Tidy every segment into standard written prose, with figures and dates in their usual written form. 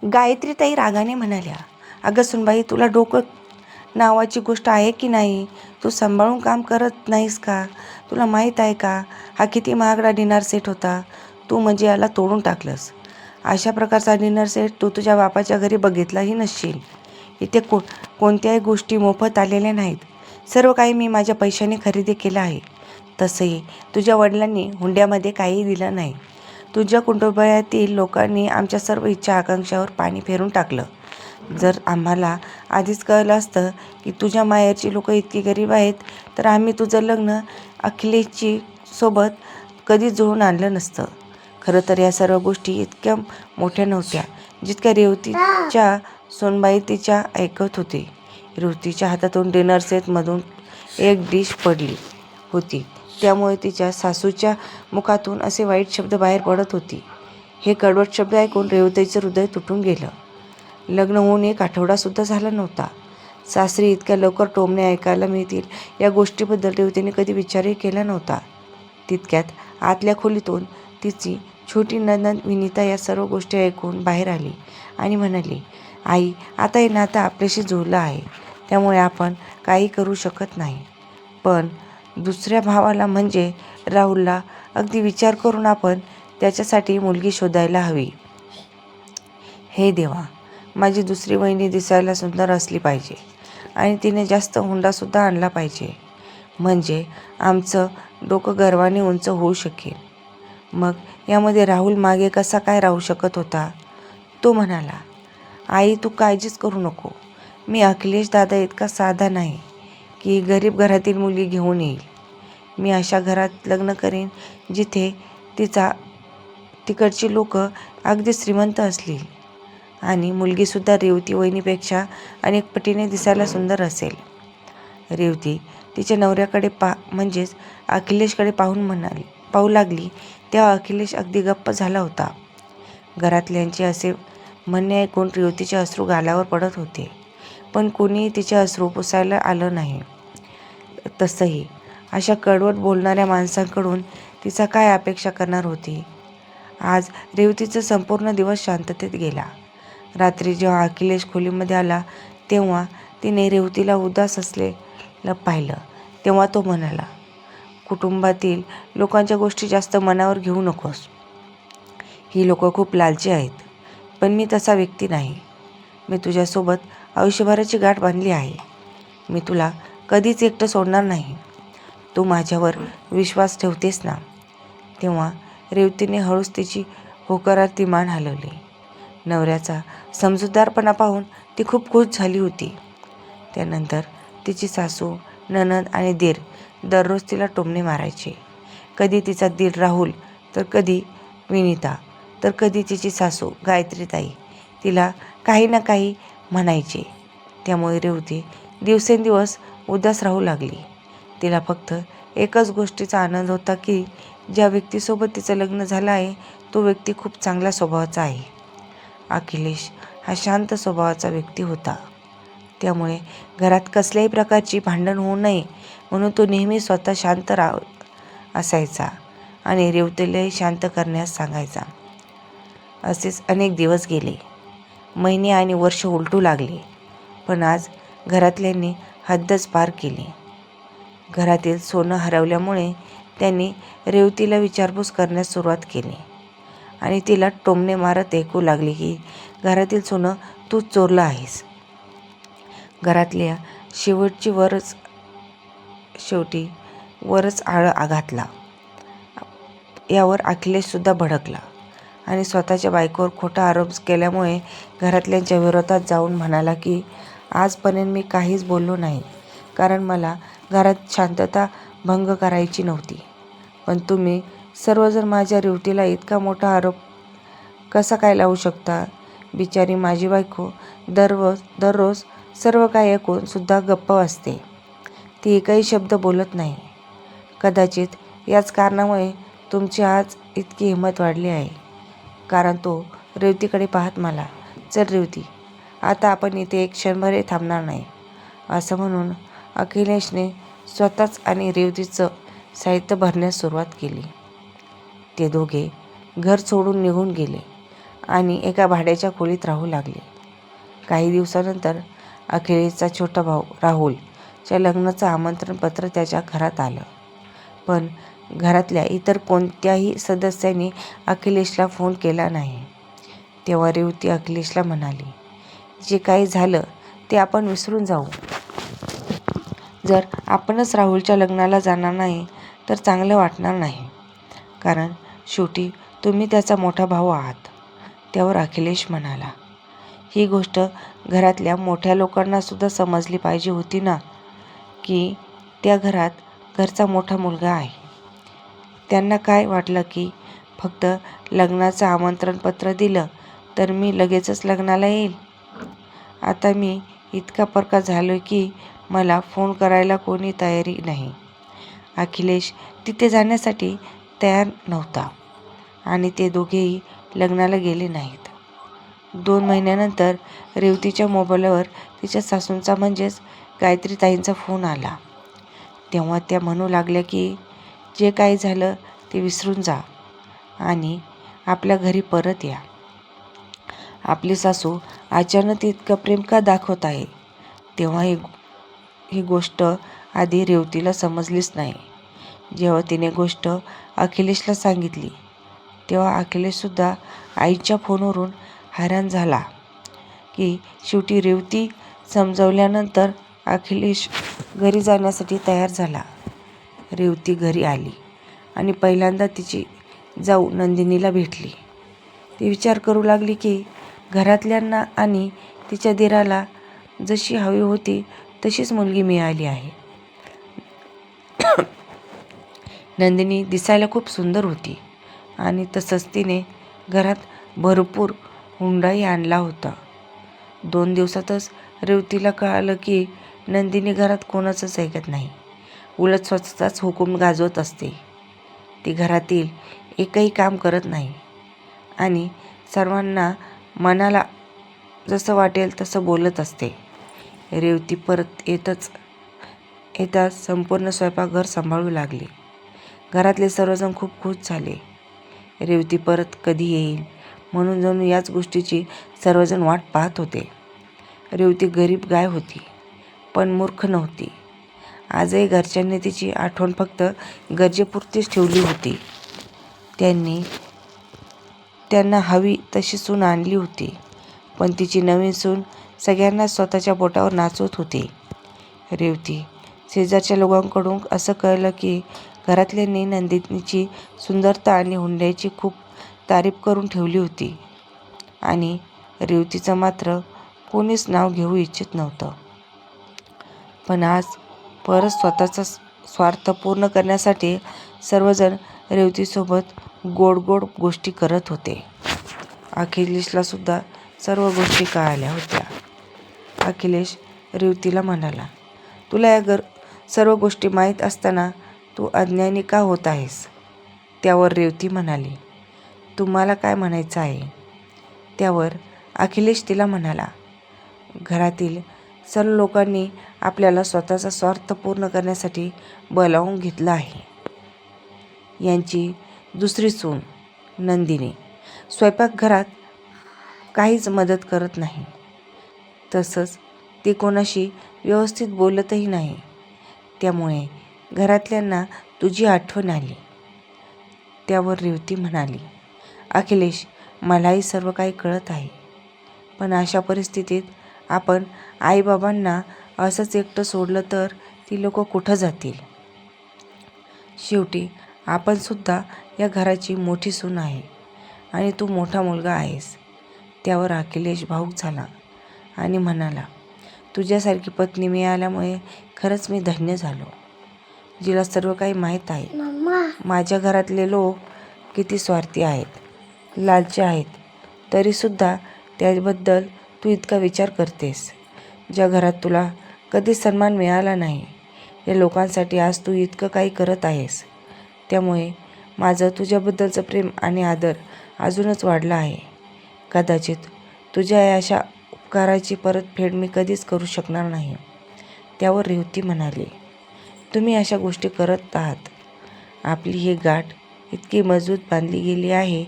गायत्रीताई रागाने म्हणाल्या, अगं सुनबाई, तुला डोकं नावाची गोष्ट आहे की नाही? तू सांभाळून काम करत नाहीस का? तुला माहीत आहे का हा किती महागडा डिनर सेट होता? तू म्हणजे याला तोडून टाकलंस. अशा प्रकारचा डिनर सेट तू तुझ्या बापाच्या घरी बघितलाही नसशील. इथे कोणत्याही गोष्टी मोफत आलेल्या नाहीत. सर्व काही मी माझ्या पैशाने खरेदी केलं आहे. तसंही तुझ्या वडिलांनी हुंड्यामध्ये काही दिलं नाही. तुझ्या कुटुंबातील लोकांनी आमच्या सर्व इच्छा आकांक्षावर पाणी फेरून टाकलं. जर आम्हाला आधीच कळलं असतं की तुझ्या माहेरची लोक इतकी गरीब आहेत, तर आम्ही तुझं लग्न अखिलेशची सोबत कधीच जुळून आणलं नसतं. खरं तर या सर्व गोष्टी इतक्या मोठ्या नव्हत्या जितक्या रेवतीच्या सोनबाई तिच्या ऐकत होती. रेवतीच्या हातातून डिनर सेटमधून एक डिश पडली होती. त्यामुळे तिच्या सासूच्या मुखातून असे वाईट शब्द बाहेर पडत होते. हे कडवट शब्द ऐकून रेवतीचं हृदय तुटून गेलं. लग्न होऊन 1 आठवडासुद्धा झाला नव्हता. सासरी इतक्या लवकर टोमणे ऐकायला मिळतील या गोष्टीबद्दल रेवतीने कधी विचारही केला नव्हता. तितक्यात आतल्या खोलीतून तिची छोटी नणंद विनिता या सर्व गोष्टी ऐकून बाहेर आली आणि म्हणाली, आई, आता हे नातं आपल्याशी जुळलं आहे, त्यामुळे आपण काही करू शकत नाही. पण दुसऱ्या भावाला म्हणजे राहुलला अगदी विचार करून आपण त्याच्यासाठी मुलगी शोधायला हवी. हे देवा, माझी दुसरी वहिनी दिसायला सुंदर असली पाहिजे आणि तिने जास्त हुंडासुद्धा आणला पाहिजे, म्हणजे आमचं डोकं गर्वाने उंच होऊ शकेल. मग यामध्ये राहुल मागे कसा काय राहू शकत होता? तो म्हणाला, आई, तू काळजीच करू नको. मी अखिलेश दादा इतका साधा नाही की गरीब घरातील मुलगी घेऊन येईल. मी अशा घरात लग्न करेन जिथे तिकडची लोक अगदी श्रीमंत असली आणि मुलगीसुद्धा रेवती वहिनीपेक्षा अनेक पटीने दिसायला सुंदर असेल. रेवती तिच्या नवऱ्याकडे म्हणजेच अखिलेशकडे पाहू लागली तेव्हा अखिलेश अगदी गप्प झाला होता. घरातल्यांचे असे म्हणणे ऐकून रेवतीचे अश्रू गालावर पडत होते, पण कोणीही तिचे अश्रू पुसायला आलं नाही. तसंही अशा कडवट बोलणाऱ्या माणसांकडून तिचा काय अपेक्षा करणार होती? आज रेवतीचा संपूर्ण दिवस शांततेत गेला. रात्री जेव्हा अखिलेश खोलीमध्ये आला तेव्हा तिने रेवतीला उदास असलेलं पाहिलं. तेव्हा तो म्हणाला, कुटुंबातील लोकांच्या गोष्टी जास्त मनावर घेऊ नकोस. ही लोक खूप लालची आहेत, पण मी तसा व्यक्ती नाही. मी तुझ्यासोबत आयुष्यभराची गाठ बांधली आहे. मी तुला कधीच एकटं सोडणार नाही. तू माझ्यावर विश्वास ठेवतेस ना? तेव्हा रेवतीने हळूच तिची होकारार्थी मान हलवली. नवऱ्याचा समजूतदारपणा पाहून ती खूप खुश झाली होती. त्यानंतर तिची सासू, नणंद आणि दीर दररोज तिला टोमणे मारायचे. कधी तिचा दीर राहुल, तर कधी विनिता, तर कधी तिची सासू गायत्रीताई तिला काही ना काही म्हणायचे. त्यामुळे रेवती दिवसेंदिवस उदास राहू लागली. तिला फक्त एकच गोष्टीचा आनंद होता की ज्या व्यक्तीसोबत तिचं लग्न झालं आहे तो व्यक्ती खूप चांगल्या स्वभावाचा आहे. अखिलेश हा शांत स्वभावाचा व्यक्ती होता. त्यामुळे घरात कसल्याही प्रकारची भांडण होऊ नये म्हणून तो नेहमी स्वतः शांत असायचा आणि रेवतीलाही शांत करण्यास सांगायचा. असेच अनेक दिवस गेले. महिने आणि वर्ष उलटू लागले. पण आज घरातल्यांनी हद्दच पार केली. घरातील सोनं हरवल्यामुळे त्यांनी रेवतीला विचारपूस करण्यास सुरुवात केली आणि तिला टोमणे मारत ऐकू लागले की घरातील सोनं तूच चोरलं आहेस. घरातल्या शेवटी वरच आळा घातला. यावर अखिलेशसुद्धा भडकला आणि स्वतःच्या बायकोवर खोटा आरोप केल्यामुळे घरातल्यांच्या विरोधात जाऊन म्हणाला की आजपर्यंत मी काहीच बोललो नाही, कारण मला घरात शांतता भंग करायची नव्हती. पण तुम्ही सर्वजण माझ्या रेवतीला इतका मोठा आरोप कसा काय लावू शकता? बिचारी माझी बायको दररोज सर्व काही ऐकून सुद्धा गप्प असते. ती एकही शब्द बोलत नाही. कदाचित याच कारणामुळे तुमची आज इतकी हिंमत वाढली आहे. कारण तो रेवतीकडे पाहत मला, चल रेवती, आता आपण इथे एक क्षणभरही थांबणार नाही, असं म्हणून अखिलेशने स्वतःच आणि रेवतीचं साहित्य भरण्यास सुरुवात केली. ते दोघे घर सोडून निघून गेले आणि एका भाड्याच्या खोलीत राहू लागले. काही दिवसानंतर अखिलेशचा छोटा भाऊ राहुलच्या लग्नाचं आमंत्रणपत्र त्याच्या घरात आलं. पण घरातल्या इतर कोणत्याही सदस्यांनी अखिलेशला फोन केला नाही. तेव्हा रेवती अखिलेशला म्हणाली, जे काही झालं ते आपण विसरून जाऊ. जर आपणच राहुलच्या लग्नाला जाणार नाही तर चांगलं वाटणार नाही, कारण शेवटी तुम्ही त्याचा मोठा भाऊ आहात. त्यावर अखिलेश म्हणाला, ही गोष्ट घरातल्या मोठ्या लोकांना सुद्धा समजली पाहिजे होती ना, की त्या घरात घरचा मोठा मुलगा आहे. त्यांना काय वाटलं की फक्त लग्नाचं आमंत्रणपत्र दिलं तर मी लगेचच लग्नाला येईल. आता मी इतका परका झालोय की मला फोन करायला कोणी तयारी नाही. अखिलेश तिथे जाण्यासाठी तयार नव्हता आणि ते दोघेही लग्नाला गेले नाहीत. 2 महिन्यानंतर रेवतीच्या मोबाईलवर तिच्या सासूंचा म्हणजेच गायत्री ताईंचा फोन आला. तेव्हा त्या म्हणू लागल्या की जे काही झालं ते विसरून जा आणि आपल्या घरी परत या. आपली सासू अचानक इतकं प्रेम का दाखवत आहे. तेव्हा ही गोष्ट आधी रेवतीला समजलीच नाही. जेव्हा तिने गोष्ट अखिलेशला सांगितली तेव्हा अखिलेशसुद्धा आईच्या फोनवरून हैराण झाला की शेवटी रेवती समजवल्यानंतर अखिलेश घरी जाण्यासाठी तयार झाला. रेवती घरी आली आणि पहिल्यांदा तिची जाऊ नंदिनीला भेटली. ती विचार करू लागली की घरातल्यांना आणि तिच्या दिराला जशी हवी होती तशीच मुलगी मिळाली आहे. नंदिनी दिसायला खूप सुंदर होती आणि तसंच तिने घरात भरपूर हुंडाही आणला होता. 2 दिवसातच रेवतीला कळालं की नंदिनी घरात कोणाचंच ऐकत नाही, उलट स्वतःचाच हुकूम गाजवत असते. ती घरातील एकही काम करत नाही आणि सर्वांना मनाला जसं वाटेल तसं बोलत असते. रेवती परत येताच संपूर्ण स्वयंपाकघर सांभाळू लागली. घरातले सर्वजण खूप खुश झाले. रेवती परत कधी येईल म्हणून जणू याच गोष्टीची सर्वजण वाट पाहत होते. रेवती गरीब गाय होती पण मूर्ख नव्हती. आजही घरच्यांनी तिची आठवण फक्त गरजेपुरतीच ठेवली होती. त्यांना हवी तशी सून आणली होती, पण तिची नवीन सून सगळ्यांना स्वतःच्या बोटावर नाचवत होती. रेवती शेजारच्या लोकांकडून असं कळलं की घरातल्यांनी नंदिनीची सुंदरता आणि हुंड्याची खूप तारीफ करून ठेवली होती आणि रेवतीचं मात्र कोणीच नाव घेऊ इच्छित नव्हतं. पण आज परत स्वतःचा स्वार्थ पूर्ण करण्यासाठी सर्वजण रेवतीसोबत गोड गोड गोष्टी करत होते. अखिलेशला सुद्धा सर्व गोष्टी कळाल्या होत्या. अखिलेश रेवतीला म्हणाला, तुला या सर्व गोष्टी माहीत असताना तू अज्ञानी का होत आहेस. त्यावर रेवती म्हणाली, तुम्हाला काय म्हणायचं आहे. त्यावर अखिलेश तिला म्हणाला, घरातील सर्व लोकांनी आपल्याला स्वतःचा स्वार्थ पूर्ण करण्यासाठी बोलावून घेतलं आहे. यांची दुसरी सून नंदिनी स्वयंपाकघरात काहीच मदत करत नाही, तसंच ती कोणाशी व्यवस्थित बोलतही नाही. त्यामुळे घरातल्यांना तुझी आठवण आली. त्यावर रेवती म्हणाली, अखिलेश मलाही सर्व काही कळत आहे, पण अशा परिस्थितीत आपण आईबाबांना असंच एकटं सोडलं तर ती लोक कुठं जातील. शेवटी आपण सुद्धा या घराची मोठी सून आहे आणि तू मोठा मुलगा आहेस. त्यावर अखिलेश भावूक झाला आणि म्हणाला, तुझ्यासारखी पत्नी मिळाल्यामुळे खरंच मी धन्य झालो, जिला सर्व काही माहीत आहे. माझ्या घरातले लोक किती स्वार्थी आहेत, लालची आहेत, तरीसुद्धा त्याबद्दल तू इतका विचार करतेस. ज्या घरात तुला कधी सन्मान मिळाला नाही, या लोकांसाठी आज तू इतकं काही करत आहेस. त्यामुळे माझं तुझ्याबद्दलचं प्रेम आणि आदर अजूनच वाढला आहे. कदाचित तुझ्या या अशा उपकाराची परतफेड मी कधीच करू शकणार नाही. त्यावर रेवती म्हणाली, तुम्ही अशा गोष्टी करत आहात. आपली ही गाठ इतकी मजबूत बांधली गेली आहे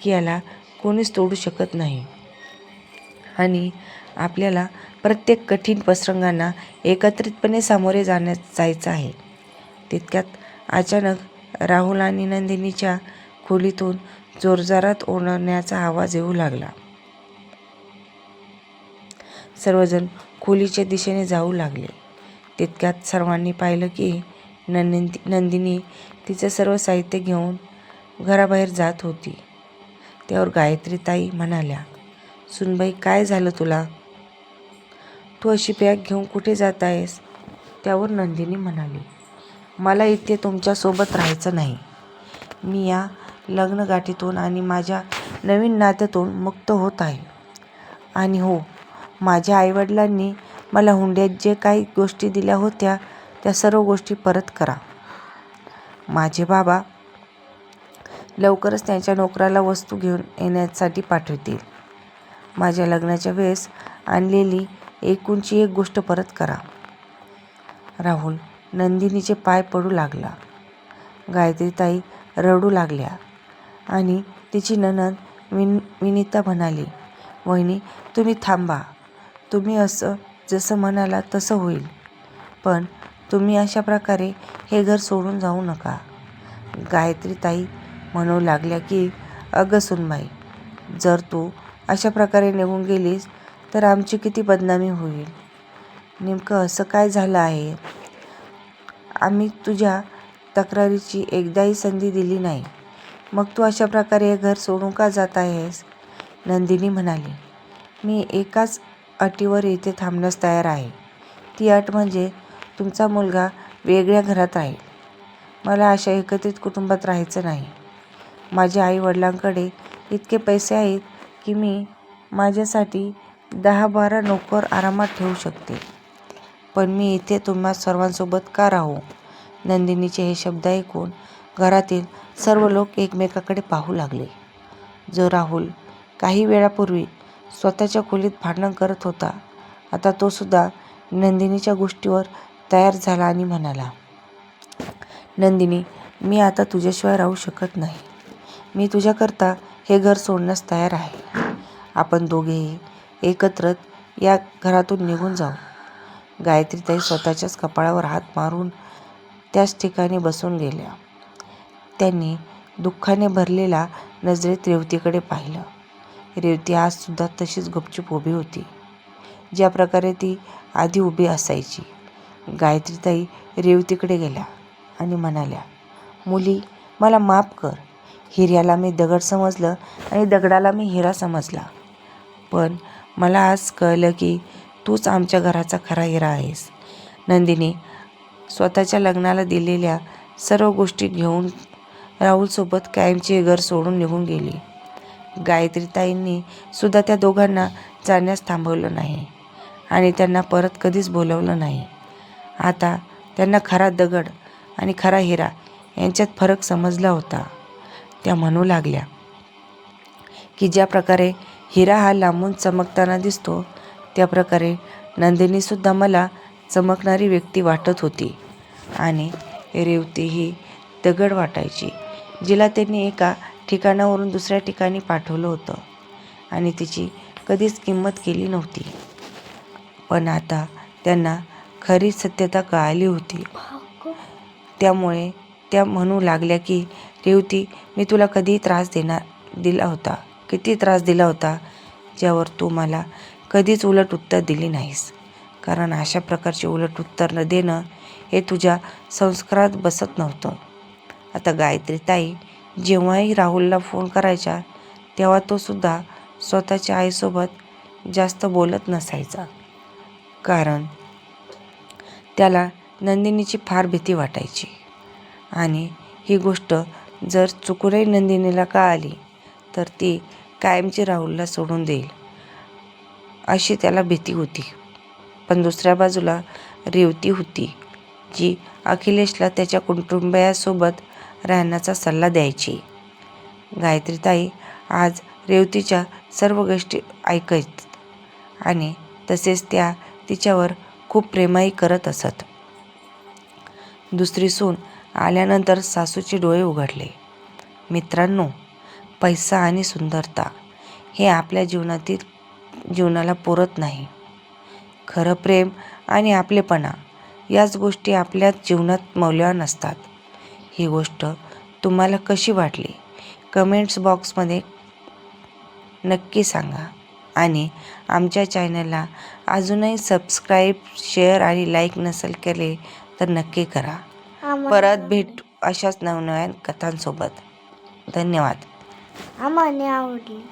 की याला कोणीच तोडू शकत नाही आणि आपल्याला प्रत्येक कठीण प्रसंगांना एकत्रितपणे सामोरे जायचं आहे. तितक्यात अचानक राहुल आणि नंदिनीच्या खोलीतून जोरजोरात ओरडण्याचा आवाज येऊ लागला. सर्वजण खोलीच्या दिशेने जाऊ लागले. तितक्यात सर्वांनी पाहिलं की नंदिनी तिचं सर्व साहित्य घेऊन घराबाहेर जात होती. त्यावर गायत्रीताई म्हणाल्या, "सुनबाई, काय झालं तुला? तू अशी बॅग घेऊन कुठे जात आहेस?" त्यावर नंदिनी म्हणाली, "मला इथे तुमच्यासोबत राहायचं नाही. मी या लग्नगाठीतून आणि माझ्या नवीन नात्यातून मुक्त होत आहे. आणि हो, माझ्या आईवडिलांनी मला हुंड्यात जे काही गोष्टी दिल्या होत्या त्या सर्व गोष्टी परत करा. माझे बाबा लवकरच त्यांच्या नोकराला वस्तू घेऊन येण्यासाठी पाठवतील. माझ्या लग्नाच्या वेळेस आणलेली एकूणची एक गोष्ट परत करा." राहुल नंदिनीचे पाय पडू लागला. गायत्रीताई रडू लागल्या आणि तिची नणंद विनिता म्हणाली, "वहिनी, तुम्ही थांबा. तुम्ही असं जसं म्हणाला तसं होईल. पण तुम्ही अशा प्रकारे हे घर सोडून जाऊ नका." गायत्रीताई म्हणू लागल्या की, "अगं सुनबाई, जर तू अशा प्रकारे निघून गेलीस तर आमची किती बदनामी होईल. नेमकं असं काय झालं आहे? आम्ही तुझ्या तक्रारीची एकदाही संधी दिली नाही. मग तू अशा प्रकारे हे घर सोडून का जात आहेस?" नंदिनी म्हणाली, "मी एकाच अटीवर इथे थांबण्यास तयार आहे. ती अट म्हणजे तुमचा मुलगा वेगळ्या घरात राहील. मला अशा एकत्रित कुटुंबात राहायचं नाही. माझ्या आईवडिलांकडे इतके पैसे आहेत की मी माझ्यासाठी 10-12 नोकर आरामात ठेवू शकते. पण मी इथे तुम्हा सर्वांसोबत का राहू?" नंदिनीचे हे शब्द ऐकून घरातील सर्व लोक एकमेकाकडे पाहू लागले. जो राहुल काही वेळापूर्वी स्वतःच्या खोलीत भांडण करत होता, आता तो सुद्धा नंदिनीच्या गोष्टीवर तयार झाला आणि म्हणाला, "नंदिनी, मी आता तुझ्याशिवाय राहू शकत नाही. मी तुझ्याकरता हे घर सोडण्यास तयार आहे. आपण दोघेही एकत्र या घरातून निघून जाऊ." गायत्रीताई स्वतःच्याच कपाळावर हात मारून त्याच ठिकाणी बसून गेल्या. त्यांनी दुःखाने भरलेल्या नजरेत रेवतीकडे पाहिलं. रेवती आज सुद्धा तशीच गपचूप उभी होती, ज्या प्रकारे ती आधी उभी असायची. गायत्रीताई रेवतीकडे गेल्या आणि म्हणाल्या, "मुली, मला माफ कर. हिऱ्याला मी दगड समजलं आणि दगडाला मी हिरा समजला. पण मला आज कळलं की तूच आमच्या घराचा खरा हिरा आहेस." नंदिनी स्वतःच्या लग्नाला दिलेल्या सर्व गोष्टी घेऊन राहुलसोबत कायमचे घर सोडून निघून गेली. गायत्रीताईंनी सुद्धा त्या दोघांना जाण्यास थांबवलं नाही आणि त्यांना परत कधीच बोलवलं नाही. आता त्यांना खरा दगड आणि खरा हिरा यांच्यात फरक समजला होता. त्या म्हणू लागल्या की ज्या प्रकारे हिरा हा लांबून चमकताना दिसतो, त्या प्रकारे नंदिनीसुद्धा मला चमकणारी व्यक्ती वाटत होती आणि रेवती ही दगड वाटायची, जिला त्यांनी एका ठिकाणावरून दुसऱ्या ठिकाणी पाठवलं होतं आणि तिची कधीच किंमत केली नव्हती. पण आता त्यांना खरी सत्यता कळाली होती. त्यामुळे त्या म्हणू लागल्या की, "रेवती, मी तुला किती त्रास दिला होता, ज्यावर तू मला कधीच उलट उत्तर दिली नाहीस. कारण अशा प्रकारचे उलट उत्तर न देणं हे तुझ्या संस्कारात बसत नव्हतं." आता गायत्रीताई जेव्हाही राहुलला फोन करायच्या, तेव्हा तो सुद्धा स्वतःच्या आईसोबत जास्त बोलत नसायचा. कारण त्याला नंदिनीची फार भीती वाटायची आणि ही गोष्ट जर चुकूनही नंदिनीला कळाली तर ती कायमची राहुलला सोडून देईल अशी त्याला भीती होती. पण दुसऱ्या बाजूला रेवती होती, जी अखिलेशला त्याच्या कुटुंबियांसोबत राहण्याचा सल्ला द्यायची. गायत्रीताई आज रेवतीच्या सर्व गोष्टी ऐकत आणि तसेच त्या तिच्यावर खूप प्रेमही करत असत. दुसरी सून आल्यानंतर सासूचे डोळे उघडले. मित्रांनो, पैसा आणि सुंदरता हे आपल्या जीवनाला पुरत नाही. खरं प्रेम आणि आपलेपणा याच गोष्टी आपल्या जीवनात मौल्यवान असतात. ही गोष्ट तुम्हाला कशी वाटली कमेंट्स बॉक्समध्ये नक्की सांगा. आणि आमच्या चॅनलला अजूनही सबस्क्राईब, शेअर आणि लाईक नसेल केले तर नक्की करा. परत भेटू अशाच नवनव्या कथांसोबत. धन्यवाद. आम्हाला आवडली.